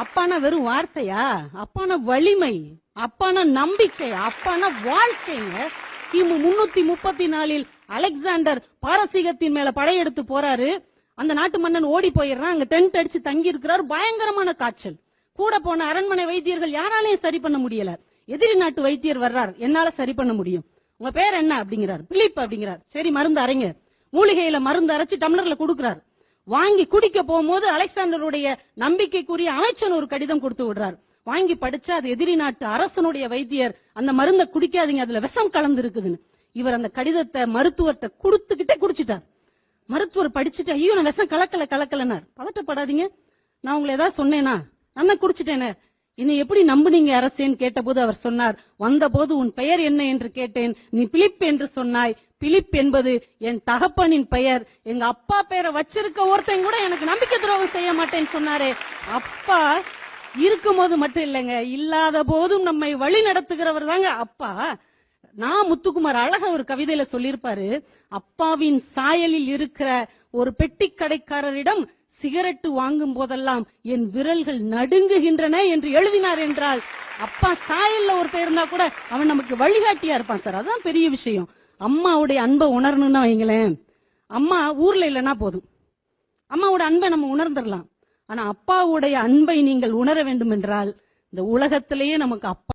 அப்பானா வெறும் வார்த்தையா? அப்பானா வலிமை, அப்பானா நம்பிக்கை, அப்பானா வாழ்க்கைங்க. கிமு 334 அலெக்சாண்டர் பாரசீகத்தின் மேல படையெடுத்து போறாரு. அந்த நாட்டு மன்னன் ஓடி போயிடுறான். அங்க டென்ட் அடிச்சு தங்கி இருக்கிறார். பயங்கரமான காய்ச்சல். கூட போன அரண்மனை வைத்தியர்கள் யாராலையும் சரி பண்ண முடியல. எதிரி நாட்டு வைத்தியர் வர்றார். என்னால சரி பண்ண முடியும். உங்க பேர் என்ன அப்படிங்கிறார். பிலிப் அப்படிங்கிறார். சரி மருந்து அரைங்க. மூலிகையில மருந்து அரைச்சு டம்ளர்ல கொடுக்கிறார். வாங்கி குடிக்க போகும்போது அலெக்சாண்டருடைய நம்பிக்கைக்குரிய அமைச்சன் ஒரு கடிதம் கொடுத்து விடுறார். வாங்கி படிச்சா அது எதிரி நாட்டு அரசனுடைய வைத்தியர், அந்த மருந்தை குடிக்காதீங்க, அதுல விஷம் கலந்து இருக்குதுன்னு. இவர் அந்த கடிதத்தை மருத்துவர்கிட்ட கொடுத்துக்கிட்டே குடிச்சிட்டார். மருத்துவர் படிச்சுட்டு, ஐயோ நான் விஷம் கலக்கலன்னார். பதட்டப்படாதீங்க, நான் உங்களை ஏதாவது சொன்னேனா? நான் குடிச்சிட்டேனே, என்னை எப்படி நம்புனீங்க அரசேன்னு கேட்டபோது அவர் சொன்னார், வந்தபோது உன் பெயர் என்ன என்று கேட்டேன், நீ பிலிப் என்று சொன்னாய். பிலிப் என்பது என் தகப்பனின் பெயர். எங்க அப்பா பேரை வச்சிருக்க ஒருத்தன் கூட எனக்கு நம்பிக்கை துரோகம் செய்ய மாட்டேன்னு சொன்னாரே. அப்பா இருக்கும்போது மட்டும் இல்லைங்க, இல்லாத போதும் நம்மை வழி நடத்துகிறவர் தாங்க அப்பா. நான் முத்துக்குமார் அழகா ஒரு கவிதையில சொல்லியிருப்பாரு, அப்பாவின் சாயலில் இருக்கிற ஒரு பெட்டி கடைக்காரரிடம் சிகரெட்டு வாங்கும் போதெல்லாம் என் விரல்கள் நடுங்குகின்றன என்று எழுதினார் என்றால், அப்பா சாயல்ல ஒருத்தர் இருந்தா கூட அவன் நமக்கு வழிகாட்டியா இருப்பான் சார். அதான் பெரிய விஷயம். அம்மாவுடைய அன்பை உணரணும்னா வைங்களேன், அம்மா ஊர்ல இல்லைன்னா போதும், அம்மாவோட அன்பை நம்ம உணர்ந்துடலாம். ஆனா அப்பாவுடைய அன்பை நீங்கள் உணர வேண்டும் என்றால் இந்த உலகத்திலேயே நமக்கு அப்பா